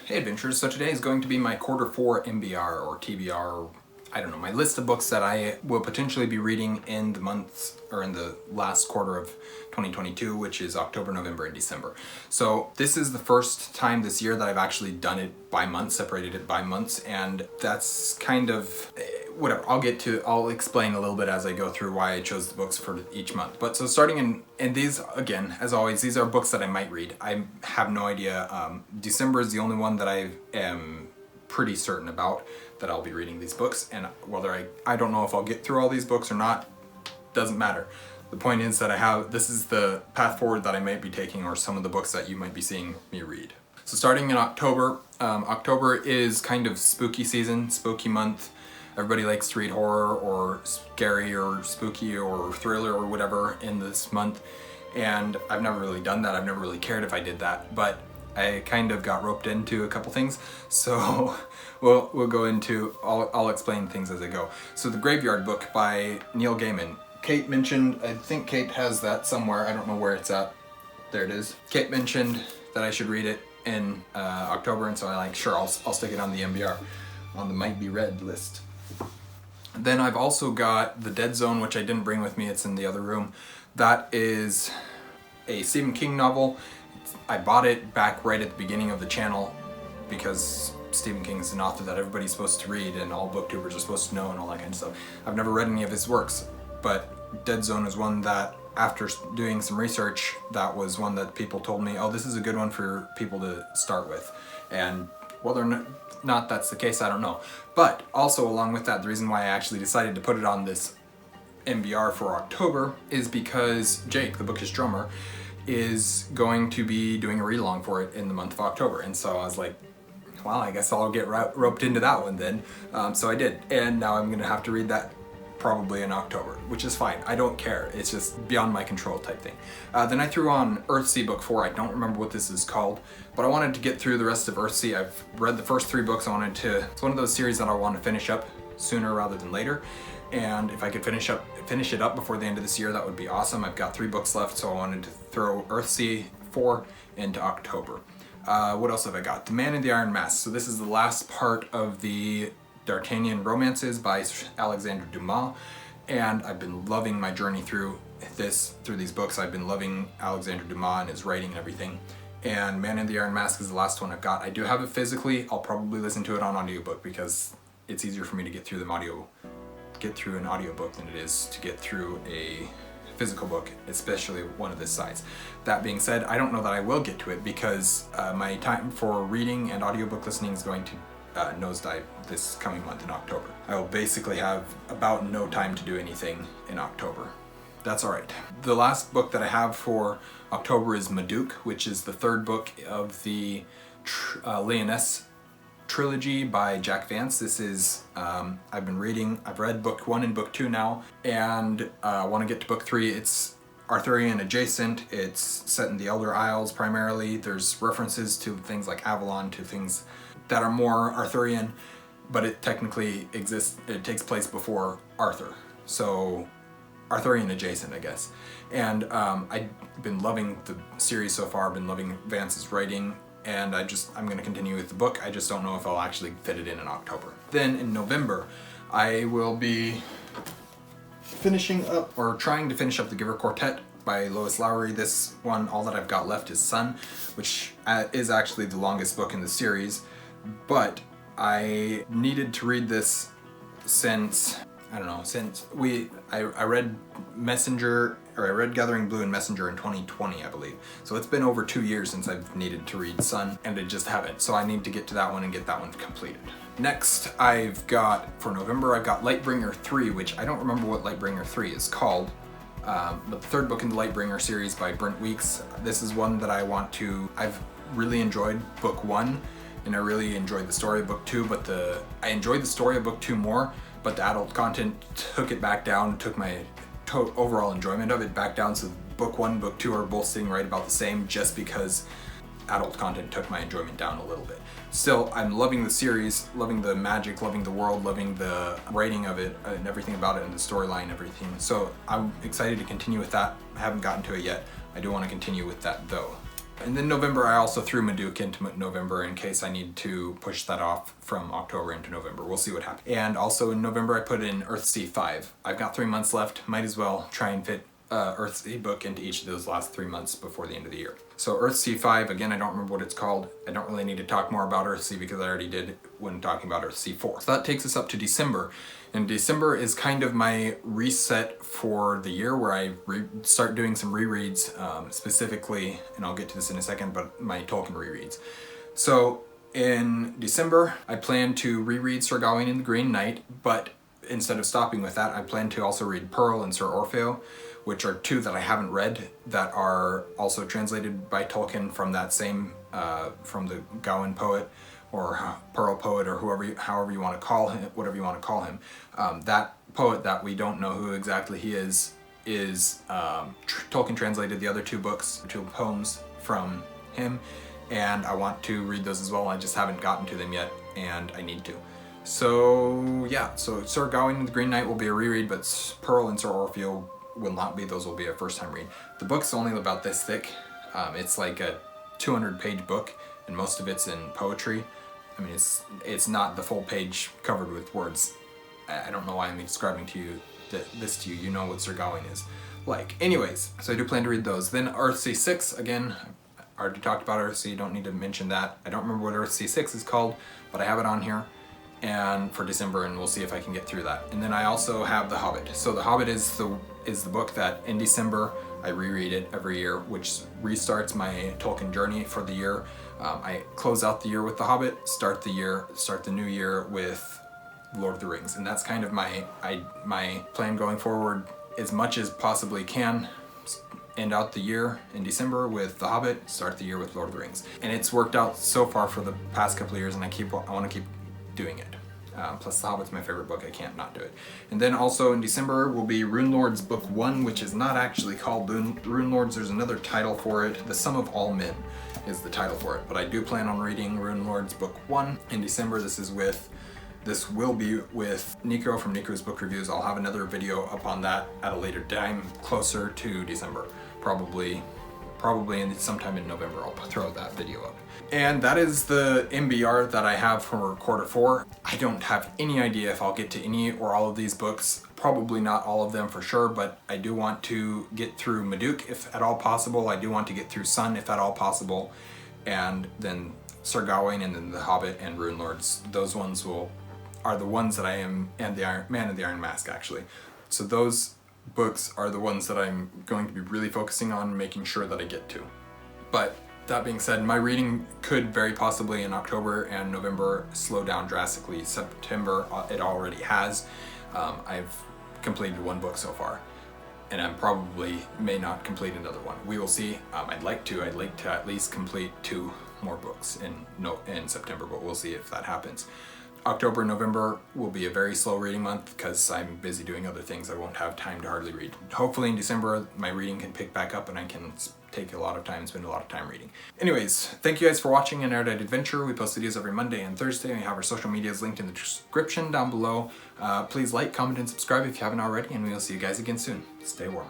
Hey adventurers, so today is going to be my Q4 MBR or TBR, I don't know, my list of books that I will potentially be reading in the months or in the last quarter of 2022, which is October, November, and December. So this is the first time this year that I've actually done it by month, separated it by months, and that's kind of whatever. I'll explain a little bit as I go through why I chose the books for each month. But so starting in these, again, as always, these are books that I might read. I have no idea. December is the only one that I am pretty certain about that I'll be reading these books, and whether I don't know if I'll get through all these books or not, doesn't matter. The point is that this is the path forward that I might be taking, or some of the books that you might be seeing me read. So starting in October, October is kind of spooky season, spooky month. Everybody likes to read horror or scary or spooky or thriller or whatever in this month, and I've never really done that. I've never really cared if I did that, but I kind of got roped into a couple things, so we'll go into, I'll explain things as I go. So The Graveyard Book by Neil Gaiman. Kate mentioned, I think Kate has that somewhere, I don't know where it's at. There it is. Kate mentioned that I should read it in October, and so I'll stick it on the MBR, on the might be read list. Then I've also got The Dead Zone, which I didn't bring with me, it's in the other room. That is a Stephen King novel. I bought it back right at the beginning of the channel because Stephen King is an author that everybody's supposed to read and all booktubers are supposed to know and all that kind of stuff. I've never read any of his works, but Dead Zone is one that, after doing some research, that was one that people told me, oh, this is a good one for people to start with. And whether or not that's the case, I don't know. But also along with that, the reason why I actually decided to put it on this MBR for October is because Jake, the Bookish drummer, is going to be doing a read-along for it in the month of October. And so I was like, well, I guess I'll get roped into that one then. So I did, and now I'm gonna have to read that probably in October, which is fine. I don't care. It's just beyond my control type thing. Then I threw on Earthsea Book 4. I don't remember what this is called, but I wanted to get through the rest of Earthsea. I've read the first 3 books. It's one of those series that I want to finish up sooner rather than later. And if I could finish it up before the end of this year, that would be awesome. I've got 3 books left, so I wanted to throw Earthsea 4 into October. What else have I got? The Man in the Iron Mask. So this is the last part of the D'Artagnan romances by Alexandre Dumas, and I've been loving my journey through these books. I've been loving Alexandre Dumas and his writing and everything. And Man in the Iron Mask is the last one I've got. I do have it physically. I'll probably listen to it on audiobook because it's easier for me to get through an audiobook than it is to get through a physical book, especially one of this size. That being said, I don't know that I will get to it because my time for reading and audiobook listening is going to nosedive this coming month in October. I will basically have about no time to do anything in October. That's alright. The last book that I have for October is Madook, which is the 3rd book of the Leoness trilogy by Jack Vance. This is, I've read book 1 and book 2 now, and I want to get to book 3. It's Arthurian adjacent. It's set in the Elder Isles primarily. There's references to things like Avalon, to things that are more Arthurian, but it technically takes place before Arthur. So Arthurian adjacent, I guess. And I've been loving the series so far. I've been loving Vance's writing, and I'm going to continue with the book. I just don't know if I'll actually fit it in October. Then in November, I will be finishing up, or trying to finish up, The Giver Quartet by Lois Lowry. This one, all that I've got left is Sun, which is actually the longest book in the series, but I needed to read this since, I read Gathering Blue and Messenger in 2020, I believe. So it's been over 2 years since I've needed to read Sun, and I just haven't. So I need to get to that one and get that one completed. Next, for November, I've got Lightbringer 3, which I don't remember what Lightbringer 3 is called. But the 3rd book in the Lightbringer series by Brent Weeks. This is one that I've really enjoyed book 1, and I really enjoyed the story of book 2, but I enjoyed the story of book 2 more, but the adult content took it back down, took my overall enjoyment of it back down, so book 1 and book 2 are both sitting right about the same, just because adult content took my enjoyment down a little bit. Still, I'm loving the series, loving the magic, loving the world, loving the writing of it and everything about it, and the storyline and everything. So I'm excited to continue with that. I haven't gotten to it yet. I do want to continue with that though. And then November, I also threw Maduke into November in case I need to push that off from October into November. We'll see what happens. And also in November, I put in Earthsea 5. I've got 3 months left. Might as well try and fit Earthsea book into each of those last 3 months before the end of the year. So Earthsea 5, again, I don't remember what it's called. I don't really need to talk more about Earthsea because I already did when talking about Earthsea 4. So that takes us up to December. And December is kind of my reset for the year where I start doing some rereads, specifically, and I'll get to this in a second, but my Tolkien rereads. So in December, I plan to reread Sir Gawain and the Green Knight, but instead of stopping with that, I plan to also read Pearl and Sir Orfeo, which are two that I haven't read that are also translated by Tolkien from that same, from the Gawain poet or Pearl poet or however you want to call him, whatever you want to call him. That poet that we don't know who exactly he is Tolkien translated the other two books, two poems from him, and I want to read those as well. I just haven't gotten to them yet, and I need to. So yeah, so Sir Gawain and the Green Knight will be a reread, but Pearl and Sir Orfeo will not be. Those will be a first time read. The book's only about this thick. It's like a 200-page book, and most of it's in poetry. I mean, it's not the full page covered with words. I don't know why I'm describing to you this to you. You know what Sir Gawain is like. Anyways, so I do plan to read those. Then Earthsea 6, again, I already talked about Earthsea, don't need to mention that. I don't remember what Earthsea 6 is called, but I have it on here and for December, and we'll see if I can get through that. And then I also have The Hobbit. So The Hobbit is the book that in December I reread it every year, which restarts my Tolkien journey for the year. I close out the year with The Hobbit, start the new year with Lord of the Rings, and that's kind of my plan going forward, as much as possibly can. End out the year in December with The Hobbit, start the year with Lord of the Rings, and it's worked out so far for the past couple of years, and I want to keep doing it. Plus The Hobbit's my favorite book, I can't not do it. And then also in December will be Rune Lords Book 1, which is not actually called Rune Lords, there's another title for it. The Sum of All Men is the title for it, but I do plan on reading Rune Lords Book 1 in December. This will be with Nico from Nico's Book Reviews. I'll have another video up on that at a later time, closer to December. Probably sometime in November I'll throw that video up. And that is the MBR that I have for quarter 4. I don't have any idea if I'll get to any or all of these books. Probably not all of them for sure, but I do want to get through Maduke if at all possible. I do want to get through Sun if at all possible. And then Sir Gawain, and then The Hobbit and Rune Lords. Those ones are the ones that I am, and the Man in the Iron Mask actually. So those books are the ones that I'm going to be really focusing on making sure that I get to. But that being said, my reading could very possibly in October and November slow down drastically. September, it already has. I've completed 1 book so far, and I probably may not complete another one. We will see. I'd like to at least complete 2 more books in September, but we'll see if that happens. October and November will be a very slow reading month because I'm busy doing other things. I won't have time to hardly read. Hopefully in December my reading can pick back up and I can take a lot of time, spend a lot of time reading. Anyways, thank you guys for watching an Erudite Adventure. We post videos every Monday and Thursday. We have our social medias linked in the description down below. Please like, comment, and subscribe if you haven't already, and we will see you guys again soon. Stay warm.